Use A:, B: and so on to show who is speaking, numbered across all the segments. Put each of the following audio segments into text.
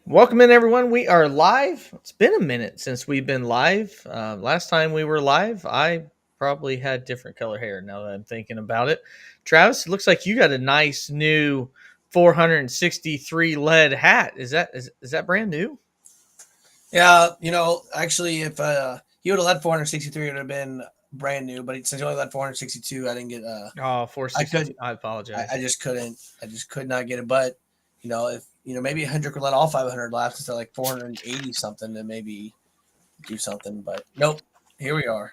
A: Welcome in, everyone. We are live. It's been a minute since we've been live. Last time we were live, I probably had different color hair now that I'm thinking about it. Travis, it looks like you got a nice new 463 lead hat. Is that brand new?
B: Yeah, actually, if he would have led 463, it would have been brand new. But since he only led 462, I didn't get.
A: Oh,
B: I
A: 462.
B: couldn't.
A: I
B: I
A: apologize.
B: just couldn't. I just could not get it. But if maybe Hendrick would let all 500 laps instead of like 480 something, then maybe do something. But nope. Here we are.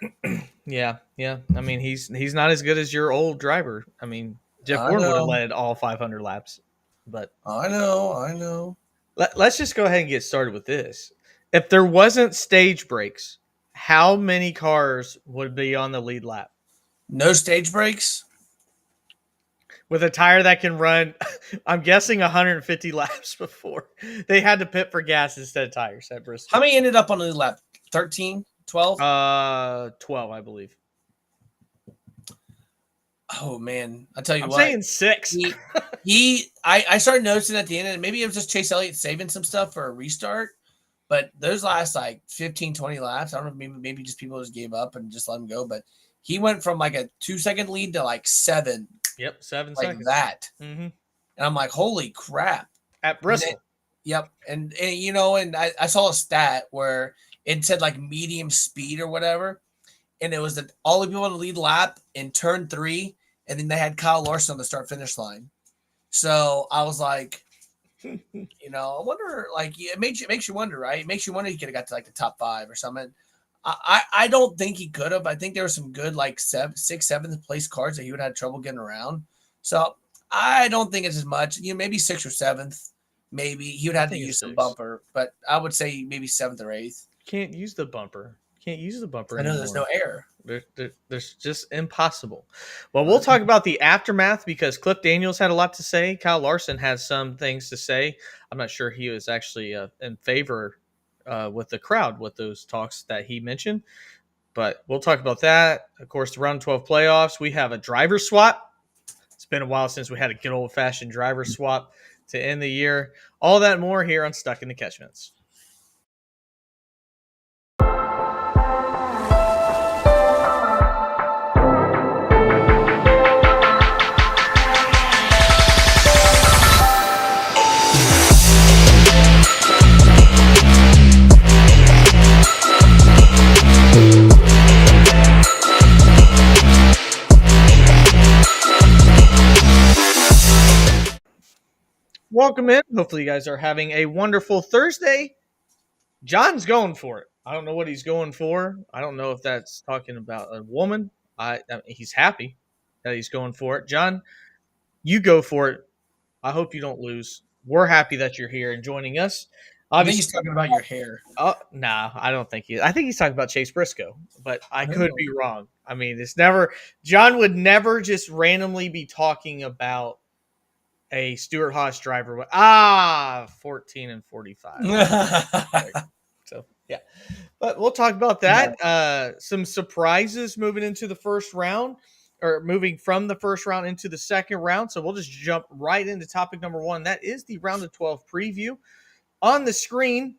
A: Yeah, yeah. I mean, he's not as good as your old driver. I mean, Jeff
B: I
A: Gordon would have
B: know.
A: led all 500 laps, but
B: I know. I know.
A: let's just go ahead and get started with this. If there wasn't stage breaks, how many cars would be on the lead lap
B: No stage breaks.
A: with a tire that can run? I'm guessing 150 laps before they had to pit for gas instead of tires at
B: How
A: Bristol.
B: many ended up on the lap? 13, 12.
A: 12, I believe.
B: Oh man, I tell you
A: I'm
B: what.
A: saying six.
B: I started noticing at the end, and maybe it was just Chase Elliott saving some stuff for a restart. But those last like 15, 20 laps, I don't know, maybe just people just gave up and just let him go. But he went from like a 2 second lead to like seven,
A: Yep, seven
B: like
A: seconds.
B: that.
A: Mm-hmm.
B: And I'm like, holy crap.
A: At
B: And then,
A: Bristol.
B: yep. And I saw a stat where it said like medium speed or whatever. And it was that all the people on the lead lap in turn 3. And then they had Kyle Larson on the start finish line. So I was like, I wonder, like, it makes you wonder, right? It makes you wonder he could have got to like the top 5 or something. I don't think he could have. I think there were some good like sixth, seventh place cars that he would have had trouble getting around. So I don't think it's as much. Maybe 6th or 7th. Maybe he would
A: I
B: have to
A: think it's
B: use some
A: six.
B: bumper, but I would say maybe 7th or 8th.
A: Can't use the bumper. Can't use the bumper
B: I know there's no
A: anymore.
B: air.
A: There's just impossible. Well, we'll
B: I
A: talk about the aftermath because Cliff Daniels had a lot to say. Kyle Larson has some things to say. I'm not sure he was actually in favor with the crowd with those talks that he mentioned, but we'll talk about that. Of course, the round 12 playoffs. We have a driver swap. It's been a while since we had a good old fashioned driver swap to end the year. All that and more here on Stuck in the Catchments. Welcome in. Hopefully, you guys are having a wonderful Thursday. John's going for it. I don't know what he's going for. I don't know if that's talking about a woman. I mean, he's happy that he's going for it. John, you go for it. I hope you don't lose. We're happy that you're here and joining us.
B: I think
A: Obviously,
B: he's talking about your hair.
A: nah, I don't think he. I think he's talking about Chase Briscoe, but I could
B: Oh.
A: be wrong. I mean, it's never. John would never just randomly be talking about a Stuart Haas driver. 14 and 45. So yeah, but we'll talk about
B: Yeah.
A: that. Some surprises moving into the first round, or moving from the first round into the second round. So we'll just jump right into topic number one. That is the round of 12 preview on the screen.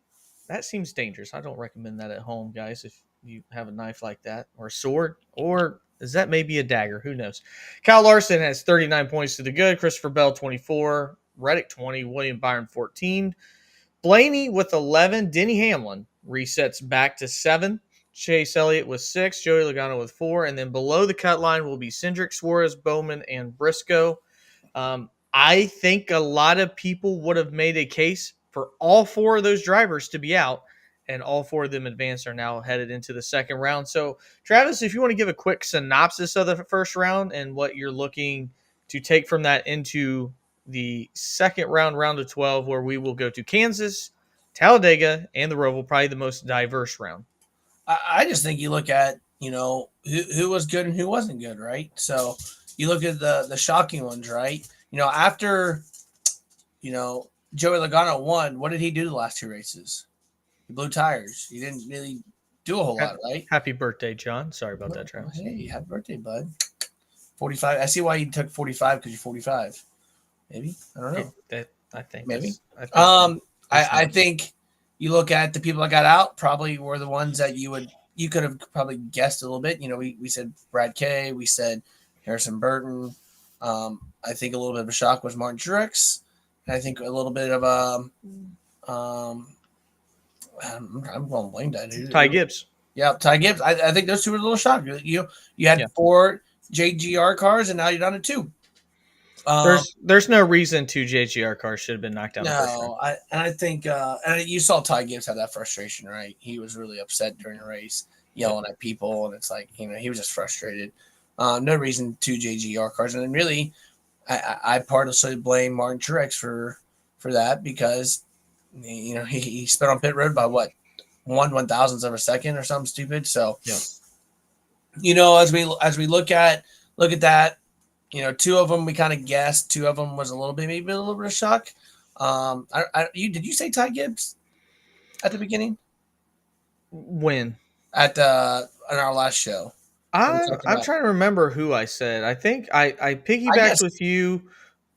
A: That seems dangerous. I don't recommend that at home, guys. If you have a knife like that, or a sword, or is that maybe a dagger? Who knows? Kyle Larson has 39 points to the good. Christopher Bell 24, Reddick 20, William Byron 14. Blaney with 11. Denny Hamlin resets back to 7. Chase Elliott with 6. Joey Logano with 4. And then below the cut line will be Cindric, Suarez, Bowman, and Briscoe. I think a lot of people would have made a case for all 4 of those drivers to be out, and all 4 of them advanced are now headed into the second round. So, Travis, if you want to give a quick synopsis of the first round and what you're looking to take from that into the second round, round of 12, where we will go to Kansas, Talladega, and the Roval, probably the most diverse round.
B: I just think you look at who was good and who wasn't good, right? So you look at the shocking ones, right? After Joey Logano won, what did he do the last 2 races? He blew tires. He didn't really do a whole lot, right?
A: Happy birthday, John. Sorry about that,
B: Well,
A: Travis.
B: hey, happy birthday, bud. 45. I see why you took 45 because you're 45. Maybe I don't know.
A: I think
B: Maybe.
A: I think
B: Um,
A: It's
B: I
A: not.
B: think you look at the people that got out, probably were the ones that you could have probably guessed a little bit. You know, we said Brad Kay, we said Harrison Burton. I think a little bit of a shock was Martin Truex. And I think a little bit of um, I'm going to blame that.
A: Ty Gibbs.
B: Yeah, Ty Gibbs. I think those two were a little shocked. You
A: Yeah.
B: had 4 JGR cars, and now you're down to 2.
A: There's no reason two JGR cars should have been knocked out in the first round.
B: No, I think and you saw Ty Gibbs have that frustration, right? He was really upset during the race,
A: Yep.
B: yelling at people, and it's like he was just frustrated. No reason 2 JGR cars, and then really, I partially blame Martin Truex for that because he spent on pit road by what 1/1000th of a second or something stupid. So
A: Yep.
B: as we look at that, 2 of them we kind of guessed. 2 of them was a little bit, maybe a little bit of shock. Did you say Ty Gibbs at the beginning
A: When
B: at on our last show? When we talked
A: I'm
B: about,
A: trying to remember who I said. I think I
B: I
A: piggybacked
B: guess
A: with you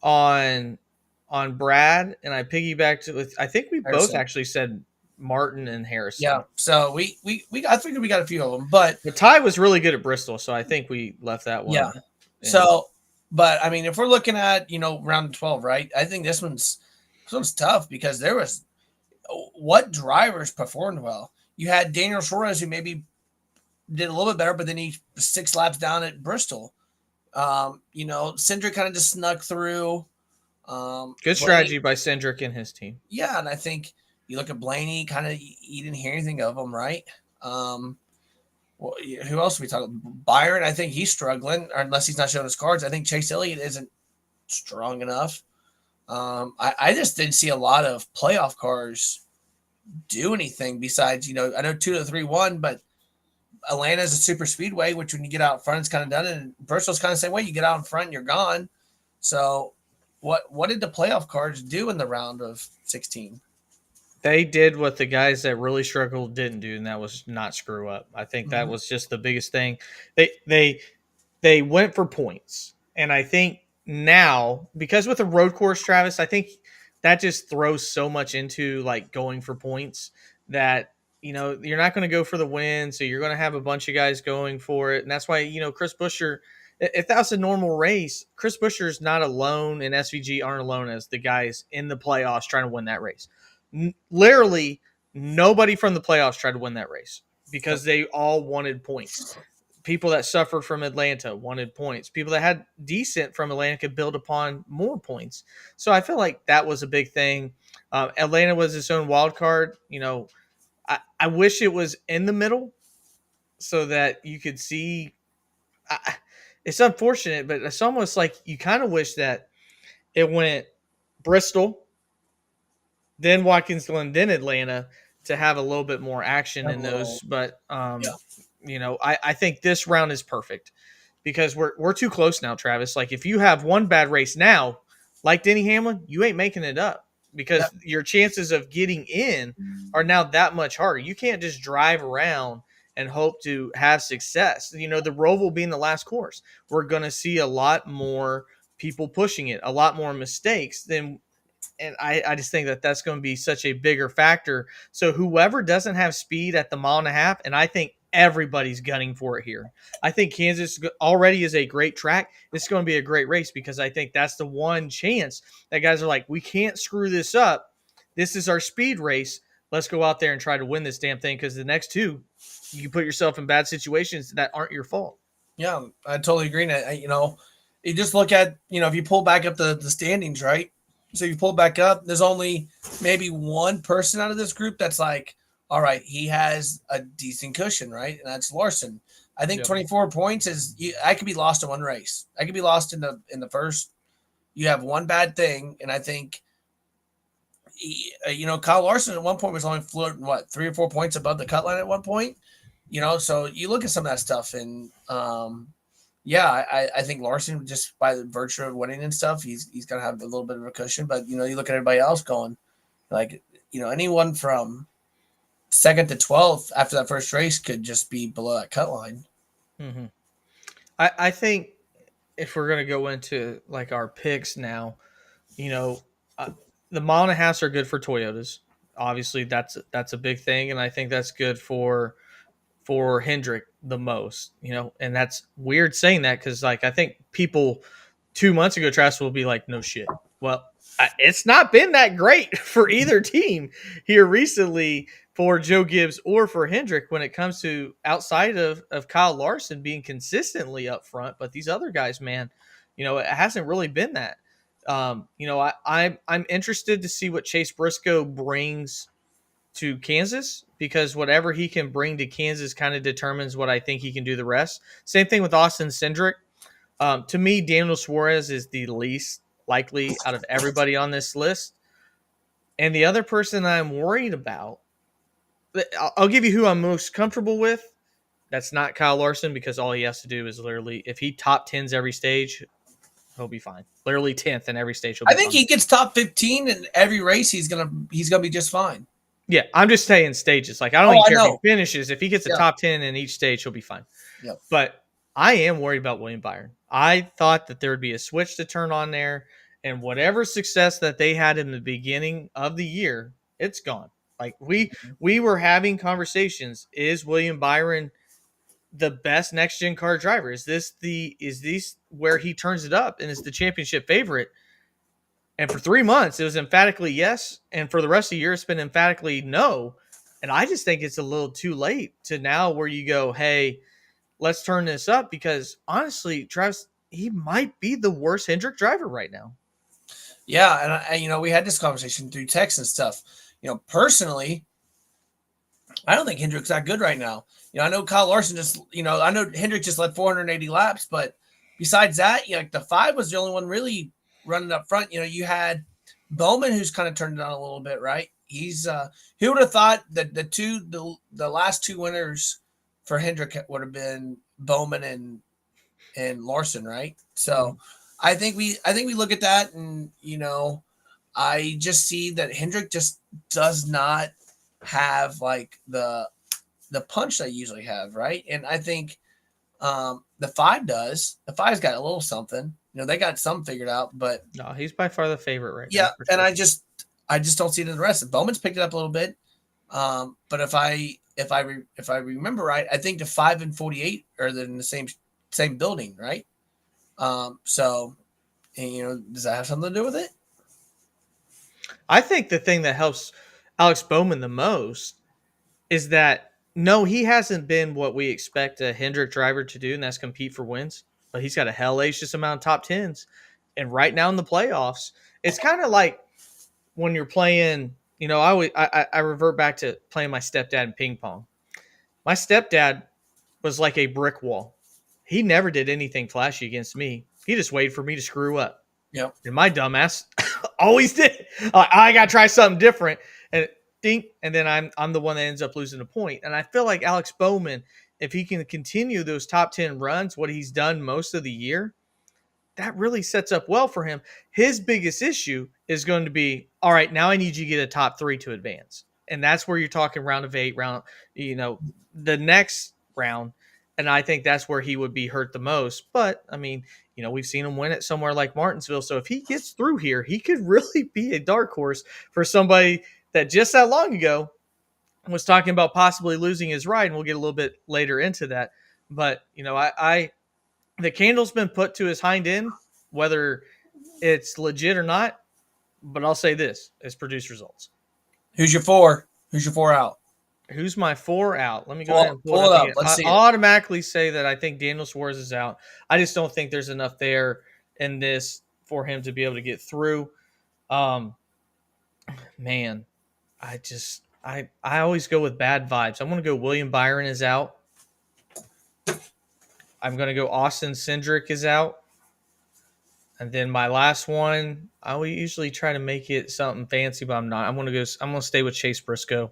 A: on Brad, and I piggybacked with. I think we both
B: Harrison.
A: actually said Martin and Harrison.
B: Yeah. So I figured we got a few of them, but
A: But Ty was really good at Bristol, so I think we left that
B: yeah.
A: one in.
B: So, but I mean, if we're looking at round 12, right? I think this one's tough because there was what drivers performed well. You had Daniel Suarez, who maybe did a little bit better, but then he 6 laps down at Bristol. Cindric kind of just snuck through.
A: Good
B: Blaney,
A: strategy by Cindric and his team.
B: yeah, and I think you look at Blaney, kind of you didn't hear anything of him, right? Well, who else are we talking? Byron, I think he's struggling, or unless he's not showing his cards. I think Chase Elliott isn't strong enough. I just didn't see a lot of playoff cars do anything besides, I know 2 to 3 won, but Atlanta's a super speedway, which when you get out front, it's kind of done. And Bristol's kind of the same way. You get out in front, and you're gone. So, what did the playoff cars do in the round of 16?
A: They did what the guys that really struggled didn't do, and that was not screw up. I think that
B: Mm-hmm.
A: was just the biggest thing. They went for points, and I think now because with a road course, Travis, I think that just throws so much into like going for points that you're not going to go for the win, so you're going to have a bunch of guys going for it, and that's why Chris Buescher. If that was a normal race, Chris Buescher is not alone, and SVG aren't alone as the guys in the playoffs trying to win that race. Literally nobody from the playoffs tried to win that race because they all wanted points. People that suffered from Atlanta wanted points. People that had decent from Atlanta could build upon more points. So I feel like that was a big thing. Atlanta was its own wild card. I wish it was in the middle so that you could see. It's unfortunate, but it's almost like you kind of wish that it went Bristol, then Watkins Glen, then Atlanta to have a little bit more action in those. But
B: Yeah.
A: I think this round is perfect because we're too close now, Travis. Like if you have one bad race now, like Denny Hamlin, you ain't making it up because your chances of getting in are now that much harder. You can't just drive around and hope to have success. The Roval being the last course, we're going to see a lot more people pushing it, a lot more mistakes than and I just think that that's going to be such a bigger factor. So whoever doesn't have speed at the mile and a half, and I think everybody's gunning for it here. I think Kansas already is a great track. It's going to be a great race because I think that's the one chance that guys are like, we can't screw this up. This is our speed race. Let's go out there and try to win this damn thing because the next two, you put yourself in bad situations that aren't your fault.
B: Yeah, I totally agree. You just look at, if you pull back up the standings, right? So you pull back up, there's only maybe one person out of this group that's like, all right, he has a decent cushion, right? And that's Larson. I think 24 points I could be lost in one race. I could be lost in the first. You have one bad thing, and I think, Kyle Larson at one point was only floating 3 or 4 points above the cut line at one point. So you look at some of that stuff, and I think Larson, just by the virtue of winning and stuff, he's gonna have a little bit of a cushion. But you look at everybody else going, like anyone from second to 12th after that first race could just be below that cut line.
A: Mm-hmm. I think if we're gonna go into like our picks now, the mile and a halfs are good for Toyotas. obviously that's a big thing, and I think that's good for Hendrick the most, and that's weird saying that because like I think people 2 months ago, Travis will be like, no shit. Well, it's not been that great for either team here recently for Joe Gibbs or for Hendrick when it comes to outside of Kyle Larson being consistently up front. But these other guys, man, it hasn't really been that. I'm interested to see what Chase Briscoe brings to Kansas because whatever he can bring to Kansas kind of determines what I think he can do the rest. Same thing with Austin Cindric. To me, Daniel Suarez is the least likely out of everybody on this list. And the other person I'm worried about, I'll give you who I'm most comfortable with. That's not Kyle Larson because all he has to do is literally, if he top 10s every stage, he'll be fine. Literally 10th in every stage, he'll
B: I
A: be
B: think
A: fine.
B: he gets top 15 in every race. He's gonna be just fine.
A: Yeah, I'm just saying stages. Like, I don't
B: Oh,
A: even
B: I
A: care if he
B: know.
A: finishes. If he gets a
B: Yeah.
A: top 10 in each stage, he'll be fine.
B: Yep.
A: But I am worried about William Byron. I thought that there would be a switch to turn on there, and whatever success that they had in the beginning of the year, it's gone. Like we were having conversations. Is William Byron the best next gen car driver? Is this where he turns it up and is the championship favorite? And for 3 months, it was emphatically yes, and for the rest of the year, it's been emphatically no. And I just think it's a little too late to now where you go, hey, let's turn this up because honestly, Travis, he might be the worst Hendrick driver right now.
B: Yeah, and we had this conversation through text and stuff. Personally, I don't think Hendrick's that good right now. I know Kyle Larson I know Hendrick just led 480 laps, but besides that, like the 5 was the only one really running up front. You had Bowman, who's kind of turned it on a little bit, right? He's who would have thought that the last 2 winners for Hendrick would have been Bowman and Larson, right? So I think we look at that and I just see that Hendrick just does not have like the punch they usually have, right? And I think the 5 does. The 5's got a little something. They got some figured out, but
A: No, he's by far the favorite right
B: yeah,
A: now. For
B: and
A: sure.
B: I just don't see it in the rest. Bowman's picked it up a little bit, but if I remember right, I think the 5 and 48 are in the same building, right? So, and, does that have something to do with it?
A: I think the thing that helps Alex Bowman the most is that no, he hasn't been what we expect a Hendrick driver to do, and that's compete for wins. But he's got a hellacious amount of top tens, and right now in the playoffs, it's kind of like when you're playing. I revert back to playing my stepdad in ping pong. My stepdad was like a brick wall. He never did anything flashy against me. He just waited for me to screw up.
B: Yep.
A: And my dumbass always did. I got to try something different. And dink, and then I'm the one that ends up losing the point. And I feel like Alex Bowman, if he can continue those top 10 runs, what he's done most of the year, that really sets up well for him. His biggest issue is going to be, all right, now I need you to get a top 3 to advance. And that's where you're talking round of 8, the next round. And I think that's where he would be hurt the most. But I mean, we've seen him win it somewhere like Martinsville. So if he gets through here, he could really be a dark horse for somebody that just that long ago was talking about possibly losing his ride. And we'll get a little bit later into that. But, the candle's been put to his hind end, whether it's legit or not. But I'll say this: it's produced results.
B: Who's your 4? Who's your 4 out?
A: Who's my 4 out? Let me go ahead and
B: Pull
A: pull
B: it
A: it up
B: up.
A: again.
B: Let's see
A: I
B: it.
A: automatically say that I think Daniel Suarez is out. I just don't think there's enough there in this for him to be able to get through. Man, I always go with bad vibes. I'm going to go William Byron is out. I'm going to go Austin Cindric is out. And then my last one, I would usually try to make it something fancy, but I'm not. I'm going to stay with Chase Briscoe.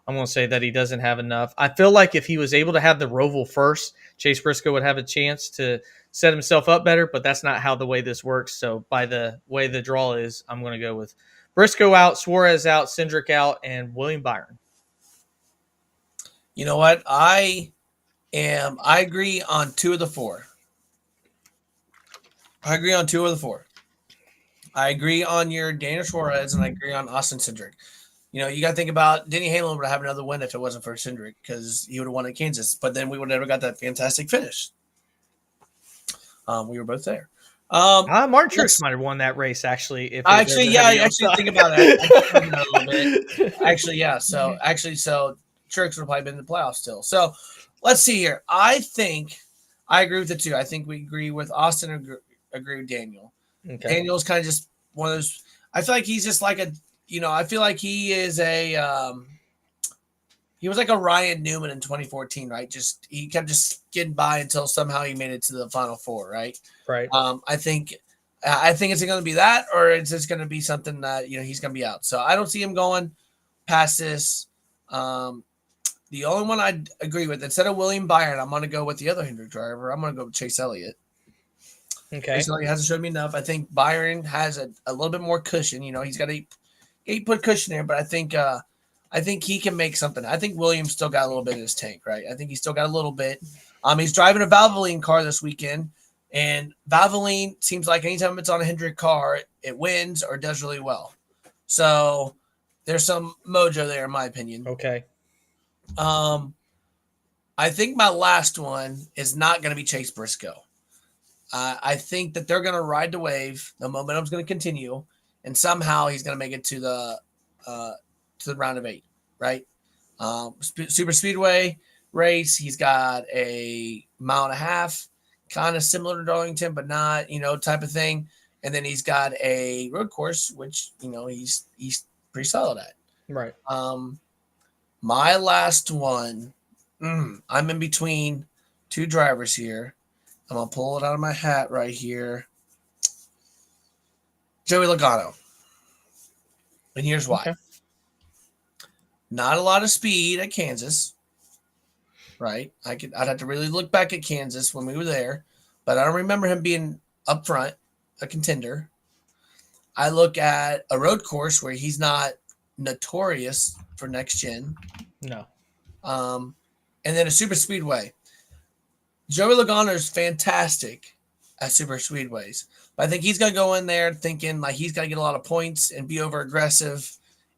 A: I'm going to say that he doesn't have enough. I feel like if he was able to have the Roval first, Chase Briscoe would have a chance to set himself up better, but that's not how the way this works. So by the way the draw is, I'm going to go with Briscoe out, Suarez out, Cindric out, and William Byron.
B: You know what? I agree on 2 of the 4. I agree on 2 of the 4. I agree on your Daniel Suarez, and I agree on Austin Cindric. You got to think about Denny Hamlin would have another win if it wasn't for Cindric because he would have won at Kansas. But then we would have never got that fantastic finish. We were both there.
A: Martin Truex might have won that race actually. If
B: actually, yeah, I actually think about it. I think about it a little bit. Actually, yeah. So Truex would have probably been in the playoffs still. So let's see here. I think I agree with the two. I think we agree with Austin and agree with Daniel.
A: Okay.
B: Daniel's kind of just one of those. I feel like he's just like a. I feel like he is a. He was like a Ryan Newman in 2014, right? Just he kept just getting by until somehow he made it to the Final Four, right?
A: Right.
B: I think it's going to be that, or it's just going to be something that he's going to be out. So I don't see him going past this. The only one I agree with, instead of William Byron, I'm going to go with the other Hendrick driver. I'm going to go with Chase Elliott.
A: Okay.
B: Chase Elliott hasn't showed me enough. I think Byron has a little bit more cushion. He's got a 8-foot cushion there, but I think he can make something. I think Williams still got a little bit in his tank, right? I think he's still got a little bit. He's driving a Valvoline car this weekend, and Valvoline seems like anytime it's on a Hendrick car, it wins or does really well. So there's some mojo there, in my opinion.
A: Okay.
B: I think my last one is not going to be Chase Briscoe. I think that they're going to ride the wave. The momentum's going to continue, and somehow he's going to make it to the round of 8, right? Super Speedway race. He's got a 1.5 miles, kind of similar to Darlington, but not, type of thing. And then he's got a road course, which, he's pretty solid at.
A: Right.
B: My last one, I'm in between two drivers here. I'm going to pull it out of my hat right here. Joey Logano. And here's why.
A: Okay.
B: Not a lot of speed at Kansas, right? I'd have to really look back at Kansas when we were there, but I don't remember him being up front, a contender. I look at a road course where he's not notorious for next gen.
A: No.
B: And then a super speedway. Joey Logano is fantastic at super speedways, but I think he's going to go in there thinking like he's got to get a lot of points and be over aggressive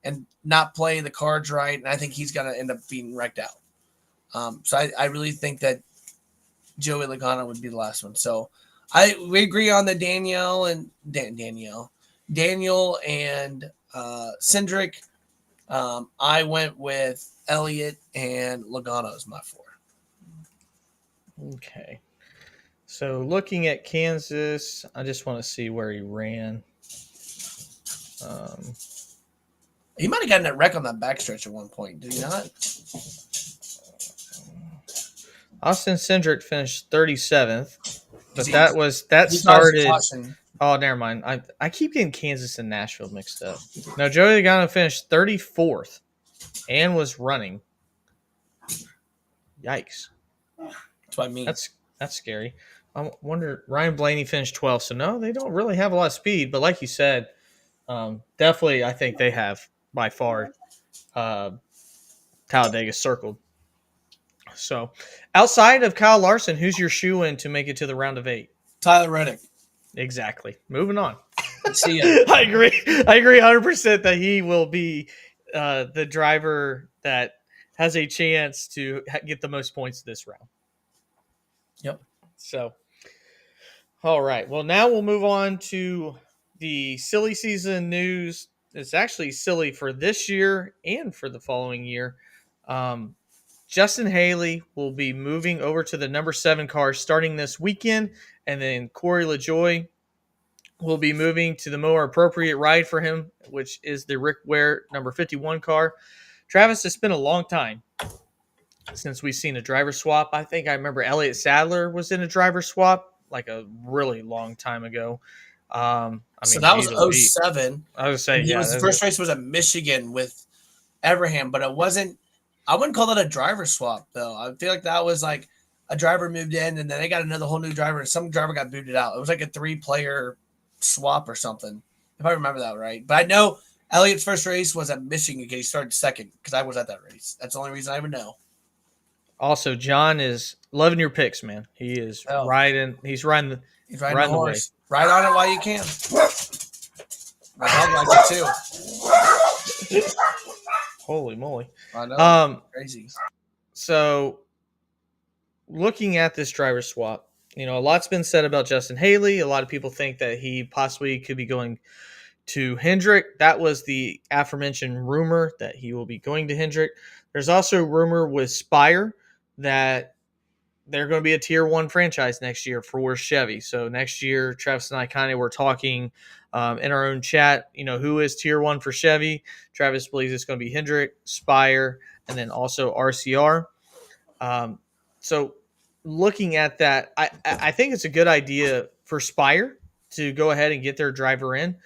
B: and not play the cards right. And I think he's going to end up being wrecked out. So I really think that Joey Logano would be the last one. So we agree on the Daniel and Cindric. I went with Elliott and Logano as my 4.
A: Okay. So looking at Kansas, I just want to see where he ran.
B: He might have gotten that wreck on that backstretch at one point, did he not?
A: Austin Cindric finished 37th, but that started. Oh, never mind. I keep getting Kansas and Nashville mixed up. No, Joey Logano finished 34th and was running. Yikes.
B: That's what I mean.
A: That's scary. I wonder, Ryan Blaney finished 12th, so no, they don't really have a lot of speed, but like you said, definitely I think they have by far Talladega circled. So outside of Kyle Larson, who's your shoe-in to make it to the round of 8?
B: Tyler Reddick.
A: Exactly. Moving on.
B: See ya.
A: I agree 100% that he will be the driver that has a chance to get the most points this round.
B: Yep.
A: So, all right. Well, now we'll move on to the silly season news. It's actually silly for this year and for the following year. Justin Haley will be moving over to the number 7 car starting this weekend, and then Corey LaJoie will be moving to the more appropriate ride for him, which is the Rick Ware number 51 car. Travis, it's been a long time since we've seen a driver swap. I think I remember Elliott Sadler was in a driver swap like a really long time ago.
B: So that was 07.
A: I was saying,
B: the first race was at Michigan with Everham, but it wasn't. I wouldn't call that a driver swap though. I feel like that was like a driver moved in and then they got another whole new driver and some driver got booted out. It was like a 3-player swap or something, if I remember that right. But I know Elliott's first race was at Michigan because he started second because I was at that race. That's the only reason I even know.
A: Also, John is loving your picks, man. He is riding. He's riding the
B: horse. Ride on it while you can. My dog likes it too.
A: Holy moly.
B: I know,
A: Um,
B: crazy.
A: so looking at this driver swap, a lot's been said about Justin Haley. A lot of people think that he possibly could be going to Hendrick. That was the aforementioned rumor that he will be going to Hendrick. There's also rumor with Spire that they're going to be a tier one franchise next year for Chevy. So next year, Travis and I kind of were talking in our own chat, who is tier one for Chevy. Travis believes it's going to be Hendrick, Spire, and then also RCR. So looking at that, I think it's a good idea for Spire to go ahead and get their driver in.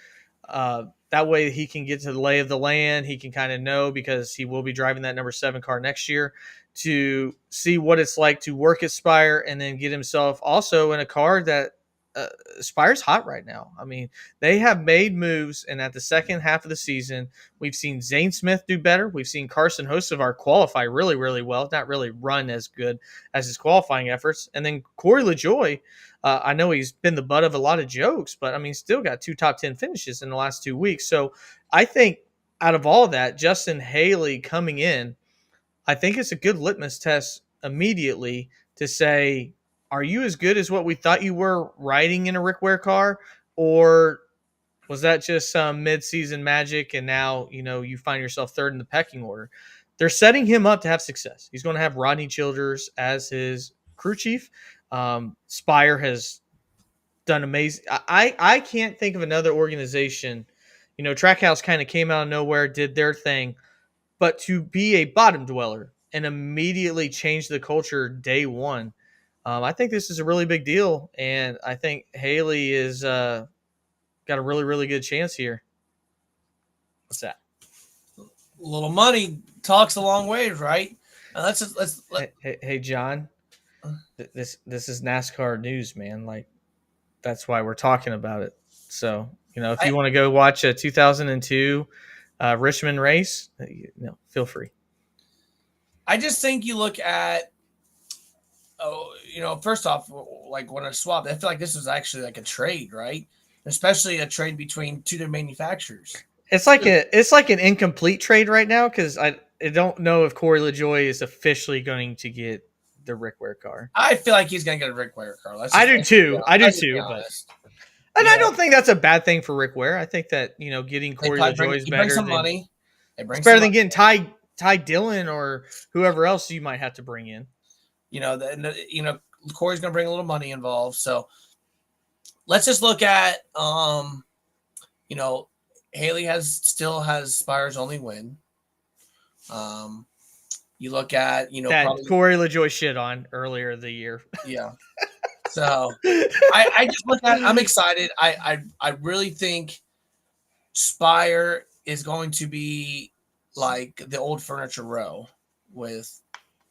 A: That way he can get to the lay of the land. He can kind of know, because he will be driving that number 7 car next year, to see what it's like to work at Spire, and then get himself also in a car that Spire's hot right now. I mean, they have made moves, and at the second half of the season, we've seen Zane Smith do better. We've seen Carson Hocevar qualify really, really well, not really run as good as his qualifying efforts. And then Corey LaJoie, I know he's been the butt of a lot of jokes, but I mean, still got 2 top 10 finishes in the last 2 weeks. So I think out of all that, Justin Haley coming in, I think it's a good litmus test immediately to say, are you as good as what we thought you were riding in a Rick Ware car? Or was that just some mid-season magic, and now, you find yourself third in the pecking order? They're setting him up to have success. He's going to have Rodney Childers as his crew chief. Spire has done amazing. I can't think of another organization. Trackhouse kind of came out of nowhere, did their thing, but to be a bottom dweller and immediately change the culture day one, I think this is a really big deal, and I think Haley is got a really, really good chance here. What's that?
B: A little money talks a long ways, right? Let's
A: Hey, John, this is NASCAR news, man. Like, that's why we're talking about it. So, if you want to go watch a 2002 Richmond race, feel free.
B: I just think you look at, first off, like when I swapped, I feel like this was actually like a trade, right? Especially a trade between two different manufacturers.
A: It's like an incomplete trade right now, because I don't know if Corey LaJoie is officially going to get the Rick Ware car.
B: I feel like he's going to get a Rick Ware car.
A: I do too. I do too. But
B: I
A: don't think that's a bad thing for Rick Ware. I think that getting Corey LaJoie is better than
B: money.
A: It's better than getting Ty Dillon or whoever else you might have to bring in.
B: Corey's going to bring a little money involved. So let's just look at, Haley still has Spire's only win. You look at,
A: that probably Corey LaJoie shit on earlier the year.
B: Yeah. So I just look at it. I'm excited. I really think Spire is going to be like the old Furniture Row with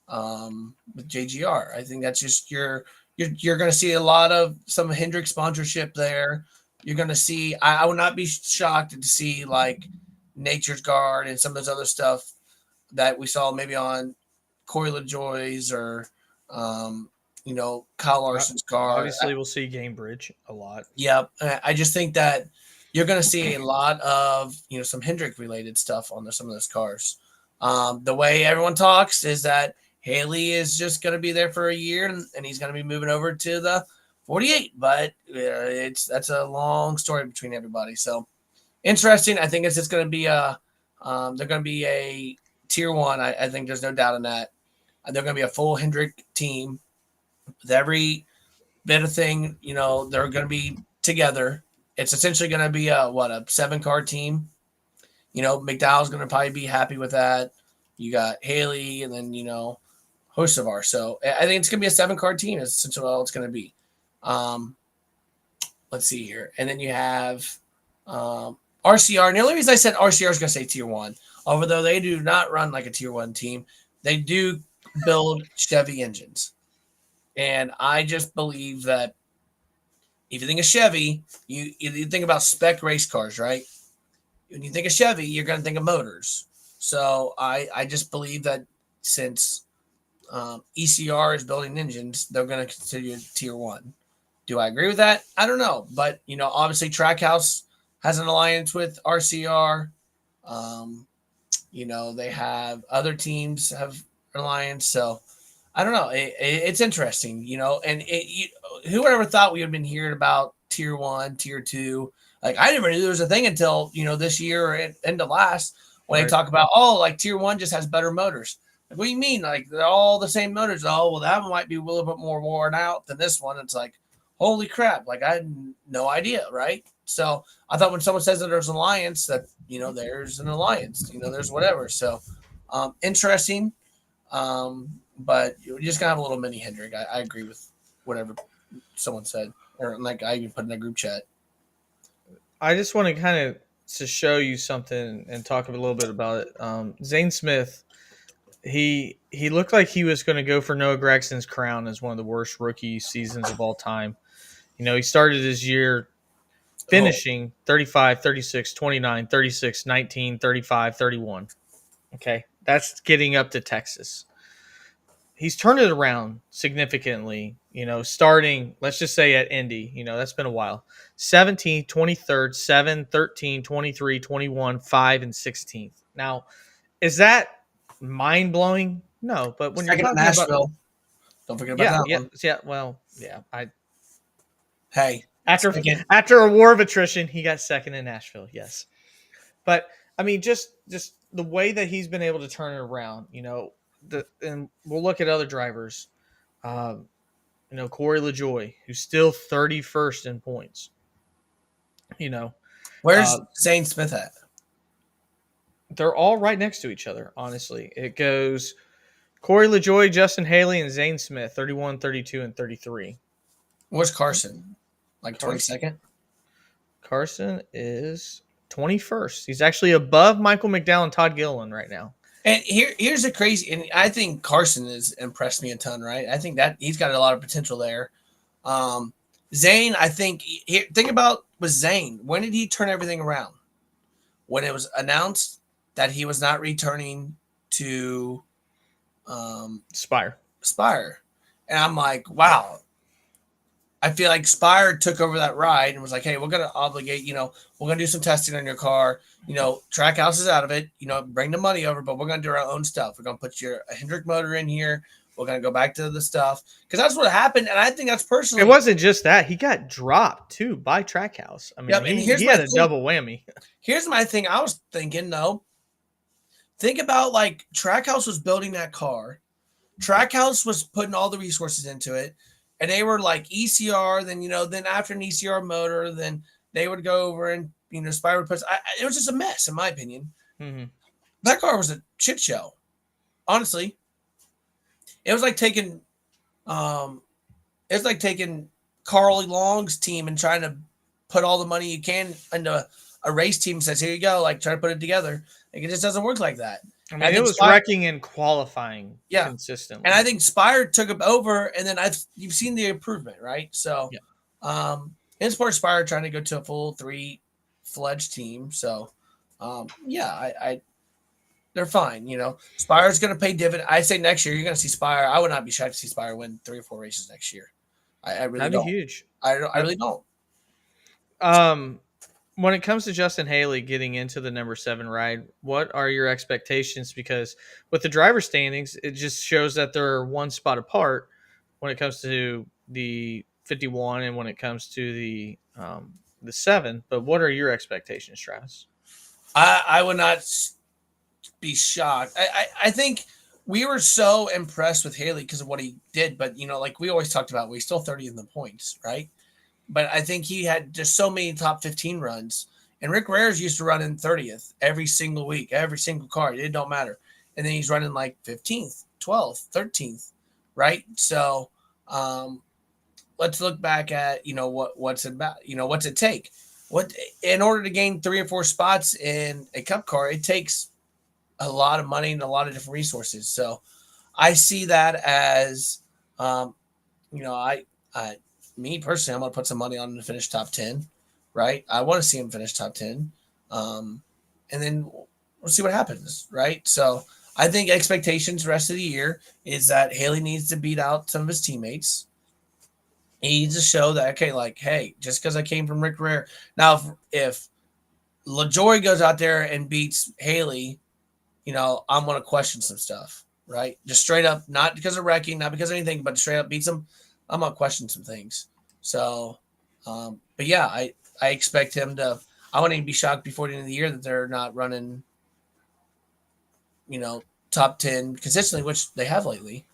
B: JGR. I think that's just you're going to see a lot of some Hendrick sponsorship there. You're going to see, I would not be shocked to see like Nature's Guard and some of those other stuff that we saw maybe on Corey LaJoie's or, Kyle Larson's car.
A: Obviously, we'll see Gamebridge a lot.
B: Yeah. I just think that you're going to see a lot of, some Hendrick related stuff on some of those cars. The way everyone talks is that Haley is just going to be there for a year and he's going to be moving over to the 48, but that's a long story between everybody. So interesting. I think it's just going to be they're going to be a tier one. I think there's no doubt in that. They're going to be a full Hendrick team with every bit of thing. They're going to be together. It's essentially going to be a 7-car team. McDowell's going to probably be happy with that. You got Haley and then, Hocevar. So I think it's going to be a 7-car team. Is essentially all it's going to be. Let's see here. And then you have RCR. And the only reason I said RCR is going to say tier one, although they do not run like a tier one team, they do build Chevy engines. And I just believe that if you think of Chevy, you think about spec race cars, right? When you think of Chevy, you're going to think of motors. So I just believe that since ECR is building engines, they're going to consider you tier one. Do I agree with that? I don't know. But, obviously Trackhouse has an alliance with RCR. They have other teams have an alliance. So I don't know. It's interesting, and who ever thought we would have been hearing about tier one, tier two? Like I never knew there was a thing until, this year or end of last when they
A: Right.
B: talk about, oh, like tier one just has better motors. Like, what do you mean? Like they're all the same motors. Oh, well, that one might be a little bit more worn out than this one. It's like, holy crap. Like I had no idea. Right. So I thought when someone says that there's an alliance that, there's an alliance, there's whatever. So interesting. But you're just gonna have a little mini Hendrick. I agree with whatever someone said, or like I even put in a group chat.
A: I just want to kind of to show you something and talk a little bit about it. Zane Smith, he looked like he was going to go for Noah Gregson's crown as one of the worst rookie seasons of all time. He started his year
B: Oh,
A: finishing 35, 36, 29, 36, 19, 35, 31. Okay. That's getting up to Texas. He's turned it around significantly, starting, let's just say at Indy, that's been a while. 17th, 23rd, 7, 13, 23, 21, 5, and 16th. Now, is that mind blowing? No, but when you're
B: second at
A: talking about,
B: Nashville. Don't forget about
A: yeah,
B: that
A: yeah,
B: one.
A: yeah, well, yeah,
B: Hey,
A: after
B: second.
A: after a war of attrition, he got second in Nashville. Yes, but I mean, just the way that he's been able to turn it around, and we'll look at other drivers. Um, Corey LaJoy, who's still 31st in points. You know,
B: Where's
A: uh,
B: Zane Smith at?
A: they're all right next to each other. Honestly, it goes Corey LaJoy, Justin Haley, and Zane Smith, 31, 32, and 33.
B: Where's Carson? Like
A: Carson
B: 22nd.
A: Carson is 21st. He's actually above Michael McDowell and Todd Gilliland right now.
B: And here's the crazy, and I think Carson has impressed me a ton. Right, I think that he's got a lot of potential there. Um, Zane, I think. Think about with Zane. When did he turn everything around? When it was announced that he was not returning to
A: Spire.
B: Spire. And I'm like, wow. I feel like Spire took over that ride and was like, hey, we're going to obligate, we're going to do some testing on your car. Trackhouse is out of it, bring the money over, but we're going to do our own stuff. We're going to put a Hendrick motor in here. We're going to go back to the stuff because that's what happened. And I think that's personally.
A: It wasn't just that. He got dropped, too, by Trackhouse. I mean,
B: Yep. And here's
A: he
B: my
A: had a
B: thing.
A: double whammy.
B: Here's my thing. I was thinking, though. Think about like Trackhouse was building that car. Trackhouse was putting all the resources into it. And they were like ECR, then after an ECR motor, then they would go over and, Spire would put. It was just a mess, in my opinion.
A: Mm-hmm.
B: That car was a shit show. Honestly. It was like taking Carly Long's team and trying to put all the money you can into a race team. Says, here you go, like try to put it together. Like it just doesn't work like that.
A: I mean, it was
B: Spire,
A: wrecking and qualifying consistently.
B: And I think Spire took it over, and then you've seen the improvement, right? So,
A: yeah.
B: In Sport Spire trying to go to a full 3-fledged team. So, I they're fine. Spire's going to pay dividend. I say next year you're going to see Spire. I would not be shocked to see Spire win 3 or 4 races next year. I really
A: That'd
B: don't.
A: be huge.
B: I really don't.
A: When it comes to Justin Haley getting into the number 7 ride, what are your expectations? Because with the driver standings, it just shows that they're one spot apart when it comes to the 51 and when it comes to the 7. But what are your expectations, Travis?
B: I would not be shocked. I think we were so impressed with Haley because of what he did, but like we always talked about, he's still 30 in the points, right? But I think he had just so many top 15 runs. And Rick Rares used to run in 30th every single week, every single car. It don't matter. And then he's running like 15th, 12th, 13th, right? So let's look back at, what's it about, what's it take? In order to gain 3 or 4 spots in a cup car, it takes a lot of money and a lot of different resources. So I see that as, me personally, I'm going to put some money on him to finish top 10, right? I want to see him finish top 10. And then we'll see what happens, right? So I think expectations the rest of the year is that Haley needs to beat out some of his teammates. He needs to show that, okay, like, hey, just because I came from Rick Rare. Now, if LaJoy goes out there and beats Haley, I'm going to question some stuff, right? Just straight up, not because of wrecking, not because of anything, but straight up beats them. I'm going to question some things. So, but yeah, I expect him to. I wouldn't even be shocked before the end of the year that they're not running, you know, top 10 consistently, which they have lately.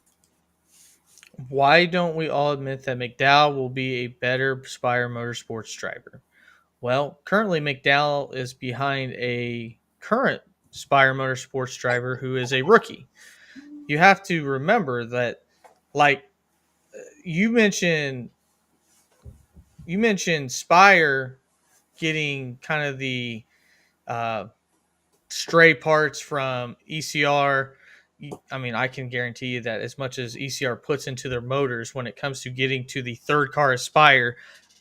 A: Why don't we all admit that McDowell will be a better Spire Motorsports driver? Well, currently McDowell is behind a current Spire Motorsports driver who is a rookie. You have to remember that, like you mentioned, Spire getting kind of the uh, stray parts from ECR. I mean, I can guarantee you that as much as ECR puts into their motors when it comes to getting to the third car Aspire,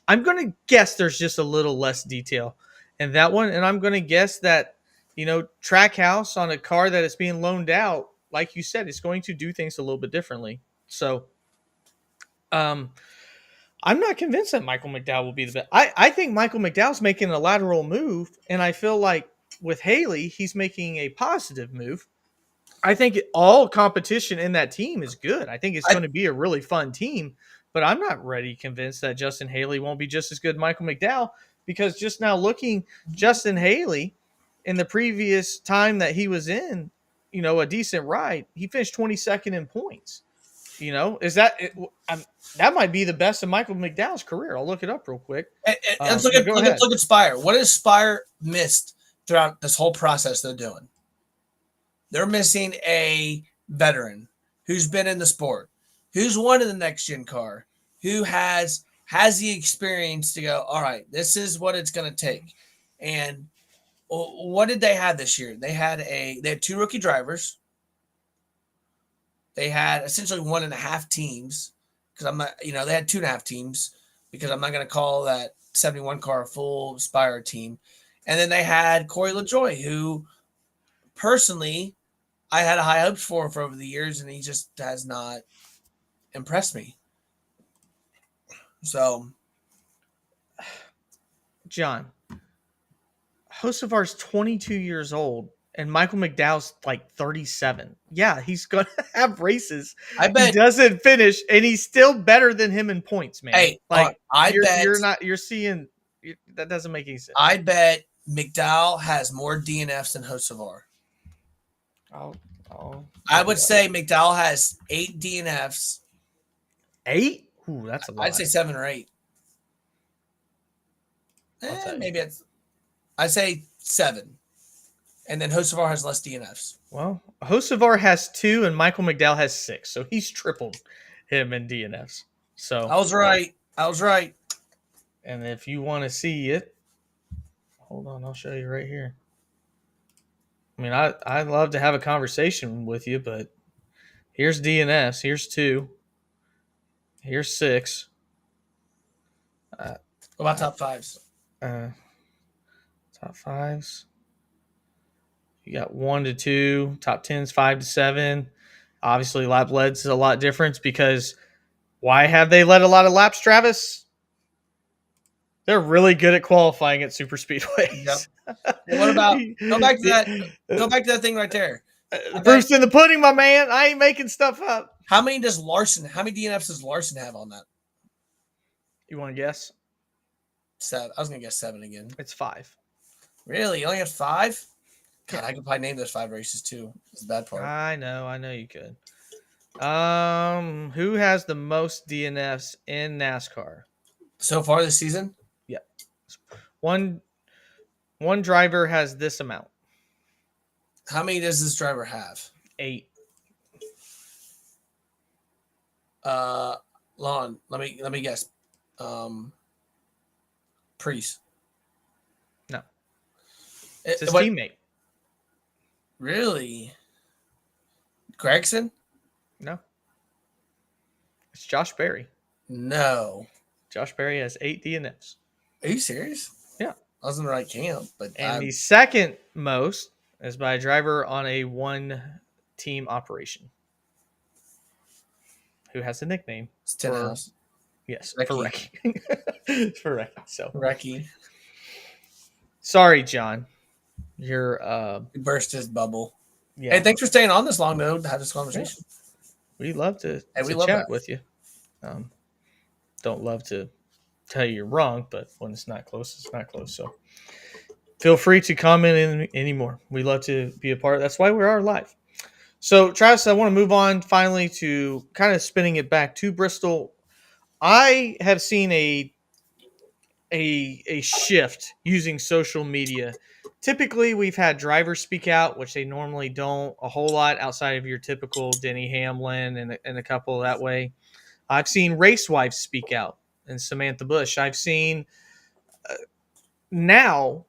A: I'm going to guess there's just a little less detail in that one. And I'm going to guess that, Trackhouse on a car that is being loaned out, like you said, is going to do things a little bit differently. So, um, I'm not convinced that Michael McDowell will be the best. I think Michael McDowell's making a lateral move, and I feel like with Haley, he's making a positive move. I think all competition in that team is good. I think it's
B: I
A: going to be a really fun team, but I'm not ready convinced that Justin Haley won't be just as good as Michael McDowell, because just now looking, Justin Haley in the previous time that he was in, a decent ride, he finished 22nd in points. Is that that might be the best of Michael McDowell's career? I'll look it up real quick.
B: let's
A: But go ahead.
B: look at Spire. What has Spire missed throughout this whole process they're doing? They're missing a veteran who's been in the sport, who's won in the next gen car, who has the experience to go, all right, this is what it's going to take. And what did they have this year? They had two rookie drivers. They had essentially 1.5 teams, because I'm not, they had 2.5 teams, because I'm not going to call that 71 car a full Spire team. And then they had Corey LaJoie, who personally I had a high hopes for over the years, and he just has not impressed me. So,
A: John, Hocevar's 22 years old, and Michael McDowell's like 37. Yeah, he's going to have races.
B: I bet
A: he doesn't finish, and he's still better than him in points, man.
B: Hey,
A: you're seeing that doesn't make any sense.
B: I bet McDowell has more DNFs than Hocevar. I would say McDowell has 8 DNFs.
A: 8? Ooh, that's a lot.
B: I'd say 7 or 8. Maybe I'd say 7. And then Hocevar has less DNFs.
A: Well, Hocevar has 2 and Michael McDowell has 6. So he's tripled him in DNFs. So
B: I was right.
A: And if you want to see it, hold on, I'll show you right here. I mean, I'd love to have a conversation with you, but here's DNFs. Here's 2. Here's 6.
B: What about top 5s?
A: Top 5s. You got 1 to 2. Top 10s 5 to 7. Obviously, lap leads is a lot different, because why have they led a lot of laps, Travis? They're really good at qualifying at super speedways.
B: Yep. What about go back to that thing right there?
A: Proof's in the pudding, my man. I ain't making stuff up.
B: How many DNFs does Larson have on that?
A: You want to guess?
B: 7. I was gonna guess 7 again.
A: It's 5.
B: Really? You only have 5? God, I could probably name those 5 races too. That's the bad part.
A: I know you could. Who has the most DNFs in NASCAR
B: so far this season?
A: Yeah, one driver has this amount.
B: How many does this driver have?
A: 8.
B: Lon, let me guess. Priest.
A: No. It's his teammate.
B: Really? Gregson?
A: No. It's Josh Berry.
B: No.
A: Josh Berry has 8 DNFs.
B: Are you serious?
A: Yeah.
B: I was in the right camp.
A: The second most is by a driver on a 1-team operation who has a nickname.
B: It's Tenhouse.
A: Yes,
B: Recky.
A: for Recky. For Recky. So
B: Recky.
A: Sorry, John. You're
B: He burst his bubble. Hey,
A: Yeah,
B: thanks for staying on this long though to have this
A: yeah.
B: conversation.
A: We love
B: Hey, we
A: to
B: love that.
A: chat with you. Um, don't love to tell you you're wrong, but when it's not close, it's not close. So feel free to comment in anymore. We love to be a part. That's why we are live. So Travis, I want to move on finally to kind of spinning it back to Bristol. I have seen a shift using social media. Typically, we've had drivers speak out, which they normally don't a whole lot outside of your typical Denny Hamlin and a couple that way. I've seen race wives speak out and Samantha Bush. I've seen now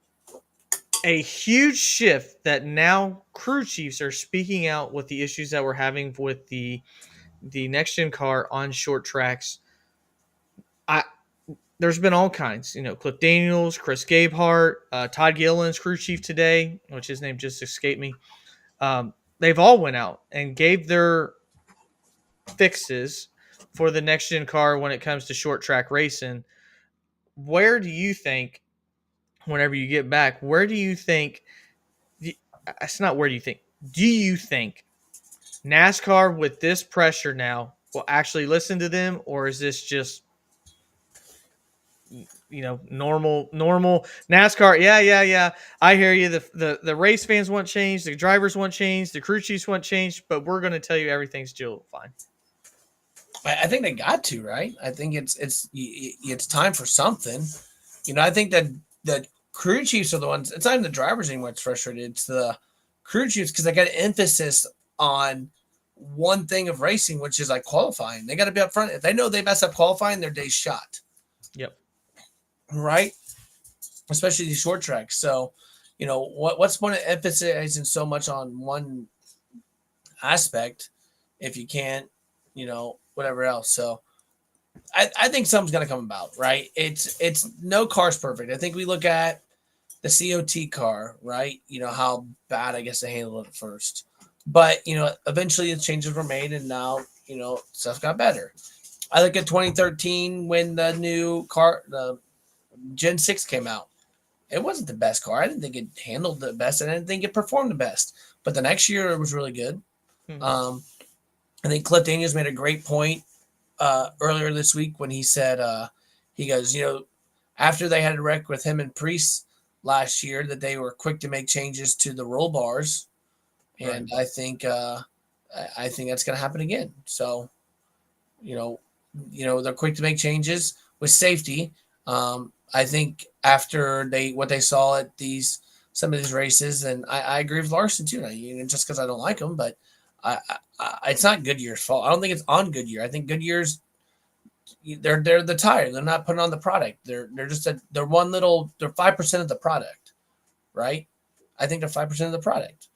A: a huge shift that now crew chiefs are speaking out with the issues that we're having with the next gen car on short tracks. I There's been all kinds, Cliff Daniels, Chris Gabehart, Todd Gilliland's crew chief today, which his name just escaped me. They've all went out and gave their fixes for the next gen car when it comes to short track racing. Where do you think, whenever you get back, where do you think? It's not where do you think. Do you think NASCAR with this pressure now will actually listen to them, or is this just normal NASCAR? Yeah. I hear you. The race fans want change, the drivers want change, the crew chiefs want change, but we're going to tell you everything's still fine.
B: I think they got to, right. I think it's time for something. I think that the crew chiefs are the ones. It's not even the drivers anymore. It's frustrated. It's the crew chiefs because they got an emphasis on one thing of racing, which is like qualifying. They got to be up front. If they know they mess up qualifying, their day's shot.
A: Yep.
B: Right. Especially these short tracks. So, what's the point of emphasizing so much on one aspect if you can't, whatever else. So I think something's gonna come about, right? It's no car's perfect. I think we look at the COT car, right? How bad I guess they handled it at first. But eventually the changes were made and now, stuff got better. I look at 2013 when the new car, the Gen 6 came out. It wasn't the best car. I didn't think it handled the best and I didn't think it performed the best. But the next year it was really good.
A: Mm-hmm.
B: I think Cliff Daniels made a great point earlier this week when he said, he goes, after they had a wreck with him and Priest last year, that they were quick to make changes to the roll bars, and
A: Right.
B: I think that's going to happen again. So, they're quick to make changes with safety. I think after what they saw at some of these races, and I agree with Larson too. Just because I don't like them, but it's not Goodyear's fault. I don't think it's on Goodyear. I think Goodyear's they're the tire. They're not putting on the product. They're just they're 5% of the product, right? I think they're 5% of the product.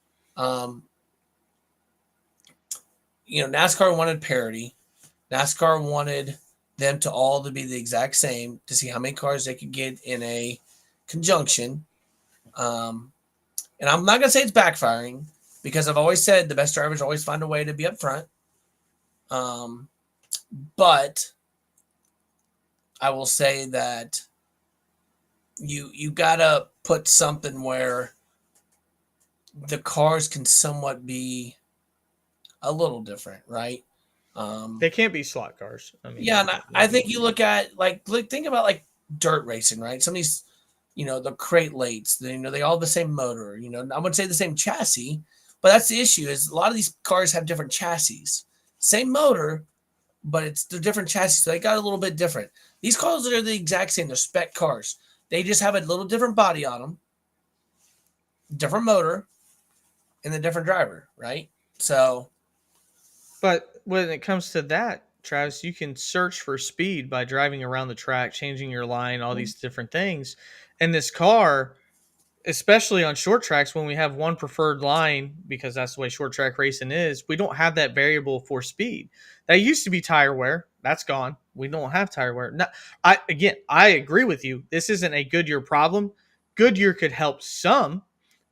B: NASCAR wanted parity. NASCAR wanted them to all to be the exact same to see how many cars they could get in a conjunction. And I'm not gonna say it's backfiring because I've always said the best drivers always find a way to be up front. But I will say that you gotta put something where the cars can somewhat be a little different, right?
A: They can't be slot cars. I mean,
B: Yeah, and I think you look at think about like dirt racing, right? Some of these, the crate lates, they all have the same motor. I wouldn't say the same chassis, but that's the issue. Is a lot of these cars have different chassis, same motor, but they're different chassis. So they got a little bit different. These cars are the exact same. They're spec cars. They just have a little different body on them, different motor, and a different driver, right? So,
A: but when it comes to that, Travis, you can search for speed by driving around the track, changing your line, all these different things. And this car, especially on short tracks, when we have one preferred line, because that's the way short track racing is, we don't have that variable for speed. That used to be tire wear. That's gone. We don't have tire wear. No, I agree with you. This isn't a Goodyear problem. Goodyear could help some,